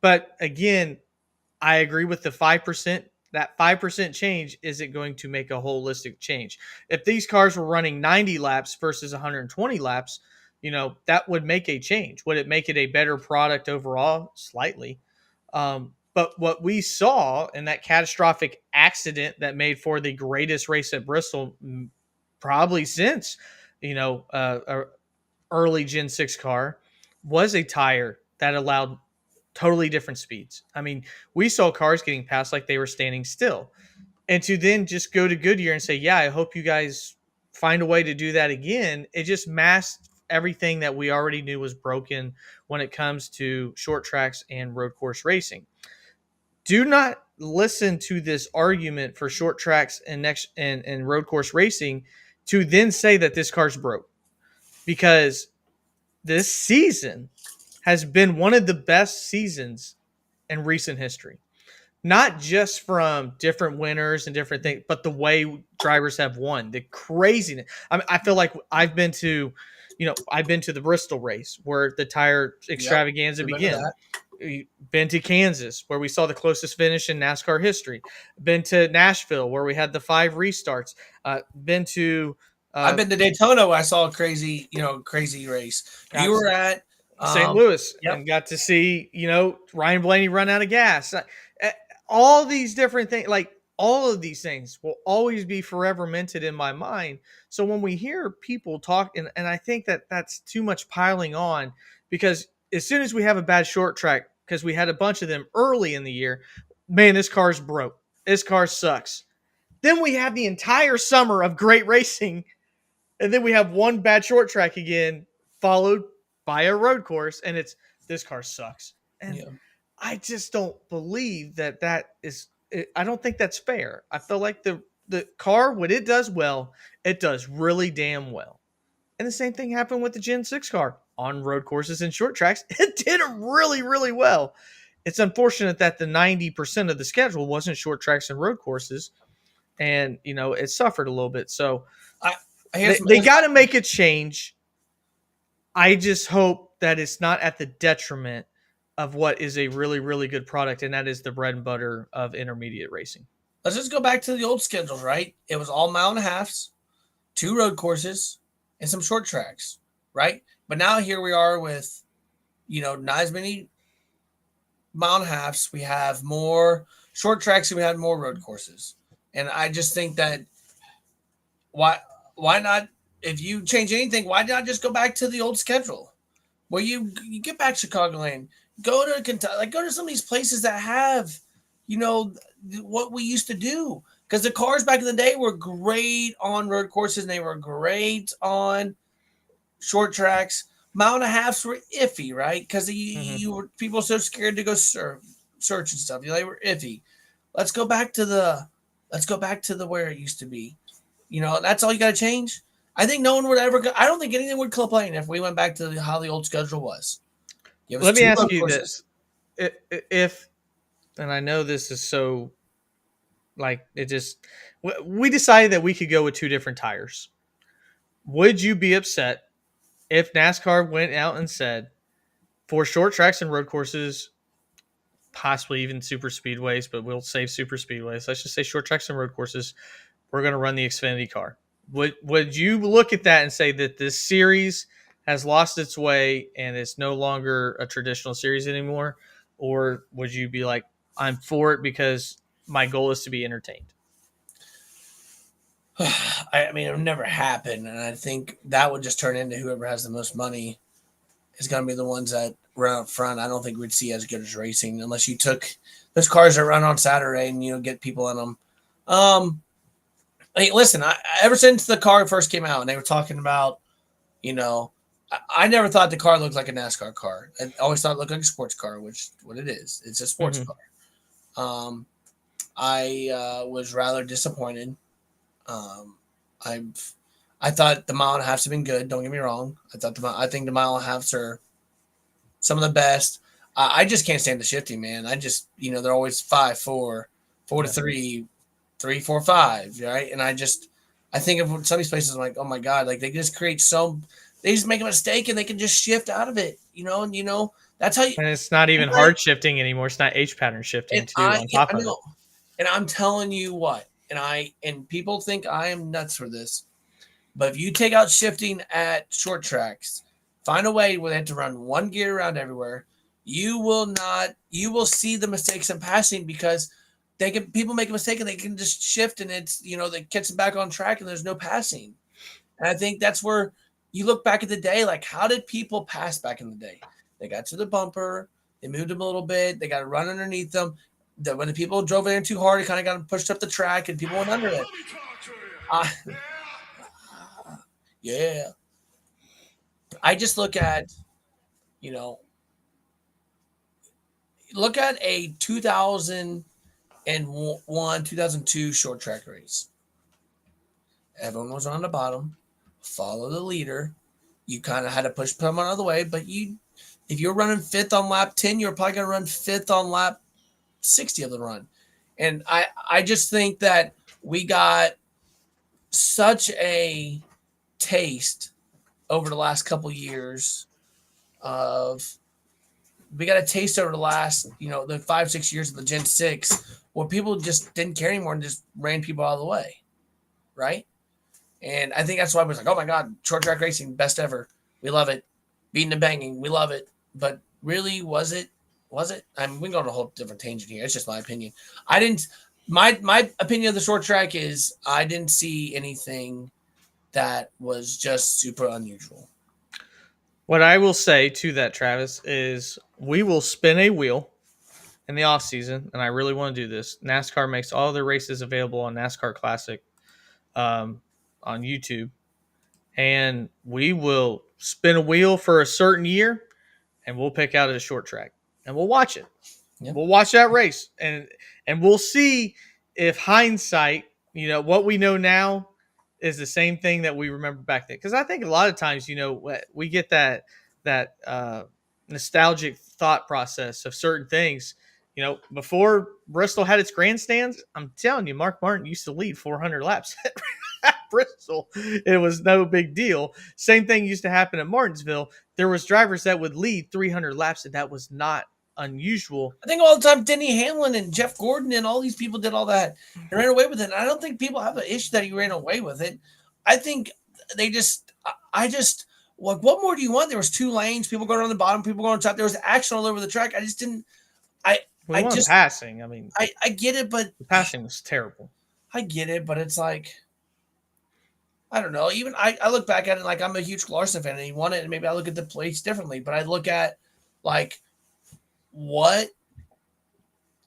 A: but again, I agree with the 5%. That 5% change isn't going to make a holistic change. If these cars were running 90 laps versus 120 laps, that would make a change. Would it make it a better product overall? Slightly. But what we saw in that catastrophic accident that made for the greatest race at Bristol, probably since, a early Gen 6 car, was a tire that allowed totally different speeds. I mean, we saw cars getting past like they were standing still. And to then just go to Goodyear and say, yeah, I hope you guys find a way to do that again, it just masked everything that we already knew was broken when it comes to short tracks and road course racing. Do not listen to this argument for short tracks and road course racing to then say that this car's broke, because this season has been one of the best seasons in recent history. Not just from different winners and different things, but the way drivers have won, the craziness. I mean, I feel like I've been to the Bristol race where the tire
B: Yep.
A: extravaganza
B: Remember
A: began.
B: that.
A: Been to Kansas where we saw the closest finish in NASCAR history. Been to Nashville where we had the 5 restarts. Been to
B: I've been to Daytona where I saw a crazy race. You were at
A: St. Louis
B: yep.
A: and got to see, Ryan Blaney run out of gas. All these different things, like all of these things will always be forever minted in my mind. So when we hear people talk, and I think that that's too much piling on, because as soon as we have a bad short track, because we had a bunch of them early in the year, man, this car's broke. This car sucks. Then we have the entire summer of great racing, and then we have one bad short track again, followed by a road course, and it's this car sucks. And I just don't believe that is. I don't think that's fair. I feel like the car, when it does well, it does really damn well. And the same thing happened with the Gen 6 car on road courses and short tracks. It did really, really well. It's unfortunate that the 90% of the schedule wasn't short tracks and road courses, and it suffered a little bit. So they got to make a change. I just hope that it's not at the detriment of what is a really, really good product, and that is the bread and butter of intermediate racing.
B: Let's just go back to the old schedules, right? It was all mile and a halves, 2 road courses, and some short tracks, right? But now here we are with, not as many mile and a halves. We have more short tracks and we have more road courses. And I just think that why not, if you change anything, why not just go back to the old schedule? Where you get back to Chicagoland, go to Kentucky, like go to some of these places that have, what we used to do. Because the cars back in the day were great on road courses and they were great on short tracks. Mile and a halves were iffy, right? Because you were people were so scared to go search and stuff. They were iffy. Let's go back to the where it used to be. That's all you got to change. I think no one would ever go. I don't think anything would complain if we went back to how the old schedule was.
A: Let me ask you this: if, and I know this is so, like, it just, we decided that we could go with 2 different tires. Would you be upset if NASCAR went out and said, for short tracks and road courses, possibly even super speedways, but we'll save super speedways, let's just say short tracks and road courses, we're going to run the Xfinity car? Would you look at that and say that this series has lost its way and it's no longer a traditional series anymore? Or would you be like, I'm for it because my goal is to be entertained?
B: I mean, it would never happen. And I think that would just turn into whoever has the most money is going to be the ones that run up front. I don't think we'd see as good as racing unless you took those cars that run on Saturday and, get people in them. Hey, listen, ever since the car first came out and they were talking about, I never thought the car looked like a NASCAR car. I always thought it looked like a sports car, which what it is. It's a sports car. I was rather disappointed. I thought the mile and a halves have been good. Don't get me wrong. I think the mile and a halves are some of the best. I just can't stand the shifting, man. I just, they're always 5-4, 4-3, 3-4-5, right? And I think of some of these places, I'm like, oh my God, like they just they just make a mistake and they can just shift out of it, and that's how you.
A: And it's not even hard shifting anymore. It's not H pattern shifting too on top of it.
B: And I'm telling you what, and people think I am nuts for this, but if you take out shifting at short tracks, find a way where they have to run one gear around everywhere, You will not. You will see the mistakes in passing because people make a mistake and they can just shift and it's they catch them back on track and there's no passing. And I think that's where you look back at the day, like how did people pass back in the day? They got to the bumper, they moved them a little bit, they got to run underneath them. When the people drove in too hard, it kind of got them pushed up the track and people went under it. Uh, yeah. I just you know, look at a 2001, 2002 short track race. Everyone was on the bottom, follow the leader. You kind of had to push someone out of the way, but if you're running fifth on lap 10, you're probably going to run fifth on lap 60 of the run. And I just think that we got such a taste over the last couple years of we got a taste over the last, the 5-6 years of the Gen 6 where people just didn't care anymore and just ran people out of the way. Right. And I think that's why I was like, oh my God, short track racing, best ever. We love it. Beating and banging, we love it. But really, was it? Was it? I mean, we can go on a whole different tangent here. It's just my opinion. I didn't. My opinion of the short track is I didn't see anything that was just super unusual.
A: What I will say to that, Travis, is we will spin a wheel in the off season, and I really want to do this. NASCAR makes all their races available on NASCAR Classic on YouTube, and we will spin a wheel for a certain year, and we'll pick out a short track, and we'll watch it.
B: Yep.
A: We'll watch that race, and we'll see if hindsight, what we know now is the same thing that we remember back then. Because I think a lot of times, we get that nostalgic thought process of certain things. Before Bristol had its grandstands, I'm telling you, Mark Martin used to lead 400 laps at Bristol. It was no big deal. Same thing used to happen at Martinsville. There was drivers that would lead 300 laps, and that was not unusual.
B: I think all the time Denny Hamlin and Jeff Gordon and all these people did all that and ran away with it. And I don't think people have an issue that he ran away with it. I think they just, what more do you want? There was 2 lanes, people going on the bottom, people going on top. There was action all over the track. I just didn't,
A: We want passing. I mean,
B: I get it, but
A: the passing was terrible.
B: I get it, but it's like, I don't know. Even I look back at it like I'm a huge Larson fan and he won it, and maybe I look at the place differently. But I look at like what,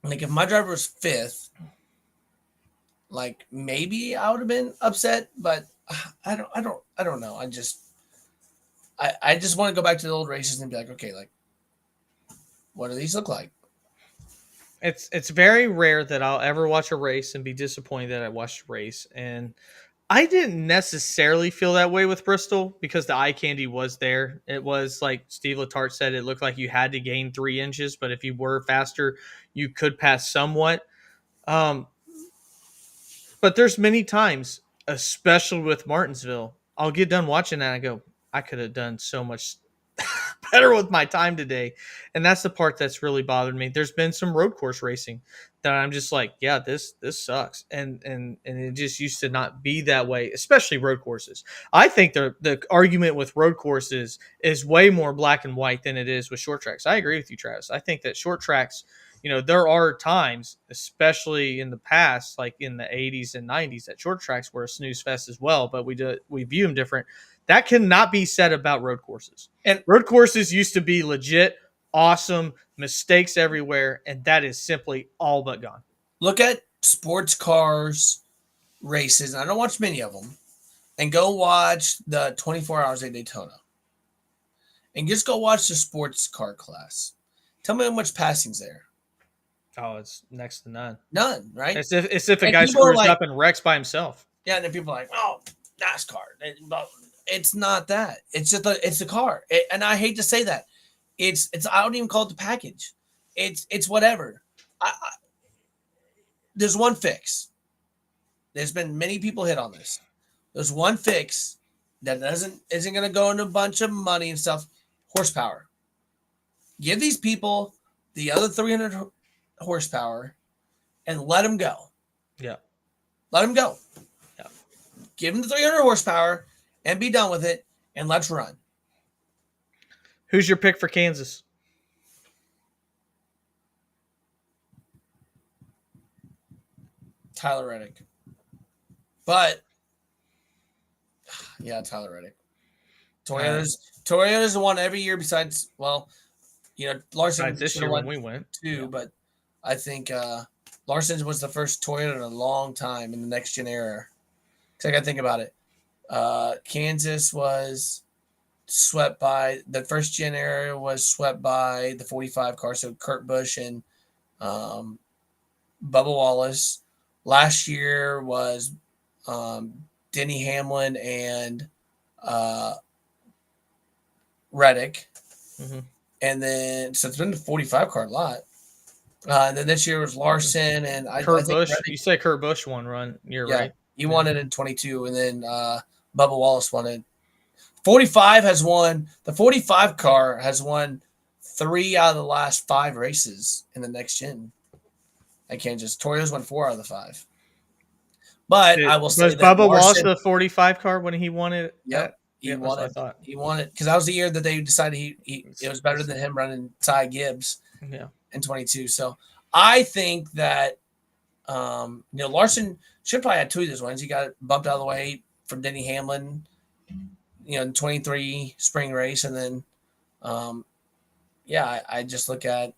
B: like if my driver was 5th, like maybe I would have been upset, but I don't know. I just want to go back to the old races and be like, okay, like what do these look like?
A: It's very rare that I'll ever watch a race and be disappointed that I watched a race. And I didn't necessarily feel that way with Bristol because the eye candy was there. It was like Steve Letarte said, it looked like you had to gain 3 inches, but if you were faster, you could pass somewhat. But there's many times, especially with Martinsville, I'll get done watching that and I go, I could have done so much better with my time today. And that's the part that's really bothered me. There's been some road course racing that I'm just like, yeah, this sucks. And it just used to not be that way, especially road courses. I think the argument with road courses is way more black and white than it is with short tracks. I agree with you, Travis. I think that short tracks, there are times, especially in the past, like in the 80s and 90s, that short tracks were a snooze fest as well, but we view them different. That cannot be said about road courses. And road courses used to be legit, awesome, mistakes everywhere, and that is simply all but gone.
B: Look at sports cars races. I don't watch many of them. And go watch the 24 Hours at Daytona. And just go watch the sports car class. Tell me how much passing's there.
A: Oh, it's next to none.
B: None, right?
A: It's if a guy screws up and wrecks by himself.
B: Yeah, and then people are like, oh, NASCAR. It's not that. It's just it's the car. And I hate to say that. It's I don't even call it the package. It's whatever. There's one fix. There's been many people hit on this. There's one fix that isn't going to go into a bunch of money and stuff. Horsepower. Give these people the other 300 horsepower and let them go.
A: Yeah.
B: Let them go.
A: Yeah.
B: Give them the 300 horsepower and be done with it, and let's run.
A: Who's your pick for Kansas?
B: Tyler Reddick. But yeah, Tyler Reddick. Toyota's won every year besides, well, Larson
A: Besides this
B: should have
A: year when
B: won
A: we went.
B: too,
A: Yeah.
B: but I think Larson was the first Toyota in a long time in the next gen era. Because I got to think about it. Kansas was swept by the first gen era was swept by the 45 car, so Kurt Busch and Bubba Wallace. Last year was Denny Hamlin and Reddick.
A: Mm-hmm.
B: And then, so it's been the 45 car a lot. And then this year was Larson and I
A: Kurt
B: think
A: Busch.
B: Reddick.
A: You say Kurt Busch won run. You're
B: Yeah,
A: right.
B: he won it in 22, and then Bubba Wallace won it. 45 has won. The 45 car has won 3 out of the last 5 races in the next gen. I can't just Toyota's won 4 out of the 5. But I will say
A: was
B: that
A: Bubba Wallace
B: Larson,
A: the 45 car when he won it?
B: yep, he
A: That's
B: won
A: what I
B: it.
A: thought.
B: He won it because that was the year that they decided it was better than him running Ty Gibbs in 22. So I think that Larson should probably have 2 of those wins. He got bumped out of the way from Denny Hamlin, in 23 spring race, and then I just look at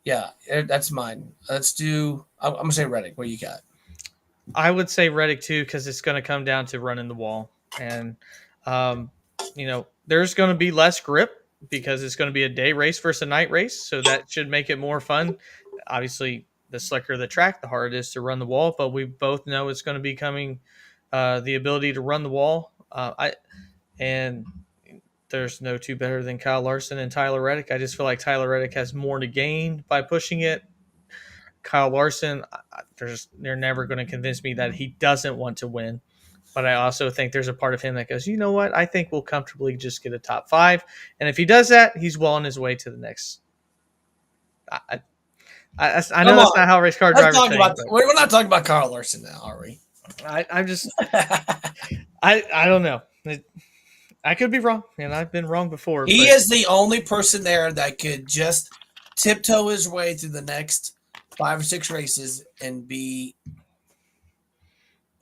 B: that's mine. Let's do. I'm gonna say Reddick. What you got?
A: I would say Reddick too, because it's going to come down to running the wall, and there's going to be less grip because it's going to be a day race versus a night race, so that should make it more fun. Obviously, the slicker the track, the harder it is to run the wall, but we both know it's going to be coming the ability to run the wall. And there's no two better than Kyle Larson and Tyler Reddick. I just feel like Tyler Reddick has more to gain by pushing it. Kyle Larson, they're never going to convince me that he doesn't want to win. But I also think there's a part of him that goes, you know what? I think we'll comfortably just get a top 5. And if he does that, he's well on his way to the next. I know that's not how race car drivers think.
B: We're not talking about Kyle Larson now, are we?
A: I'm just I don't know. I could be wrong, and I've been wrong before.
B: He is the only person there that could just tiptoe his way through the next 5 or 6 races and be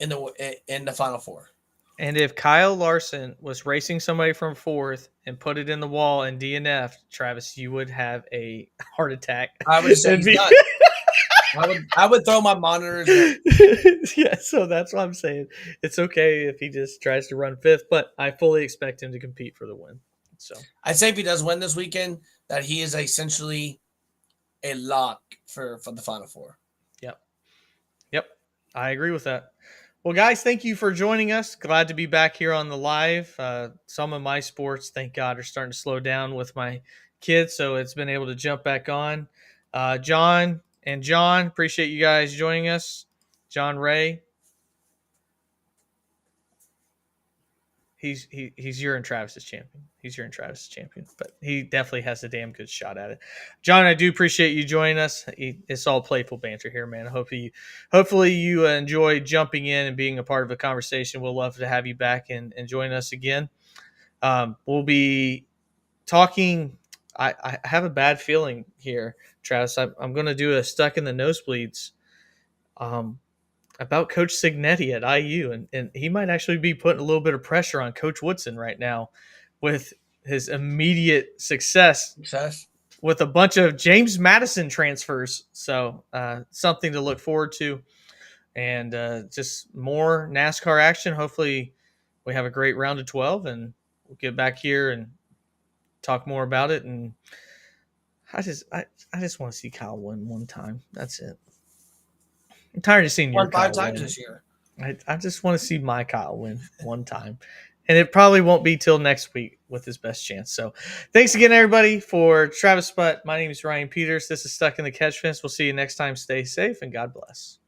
B: in the final 4.
A: And if Kyle Larson was racing somebody from 4th and put it in the wall and DNF, Travis, you would have a heart attack.
B: I would say he's done. I would throw my monitors.
A: Yeah, so that's what I'm saying. It's okay if he just tries to run 5th, but I fully expect him to compete for the win. So
B: I'd say if he does win this weekend, that he is essentially a lock for the final 4.
A: Yep. I agree with that. Well, guys, thank you for joining us. Glad to be back here on the live. Some of my sports, thank God, are starting to slow down with my kids, so it's been able to jump back on. John and John, appreciate you guys joining us. John Ray, he's your and Travis's champion. He's your and Travis's champion, but he definitely has a damn good shot at it. John, I do appreciate you joining us. It's all playful banter here, man. Hopefully you enjoy jumping in and being a part of a conversation. We'll love to have you back and join us again. We'll be talking. I have a bad feeling here, Travis. I'm going to do a stuck in the nosebleeds about Coach Signetti at IU, and he might actually be putting a little bit of pressure on Coach Woodson right now with his immediate success with a bunch of James Madison transfers. So something to look forward to, and just more NASCAR action. Hopefully we have a great round of 12 and we'll get back here and talk more about it. And I just want to see Kyle win one time. That's it. I'm tired of seeing your
B: won 5
A: Kyle
B: times
A: win.
B: this year.
A: I just want to see my Kyle win one time. And it probably won't be till next week with his best chance. So thanks again, everybody, for Travis Sputt. My name is Ryan Peters. This is Stuck in the Catch Fence. We'll see you next time. Stay safe and God bless.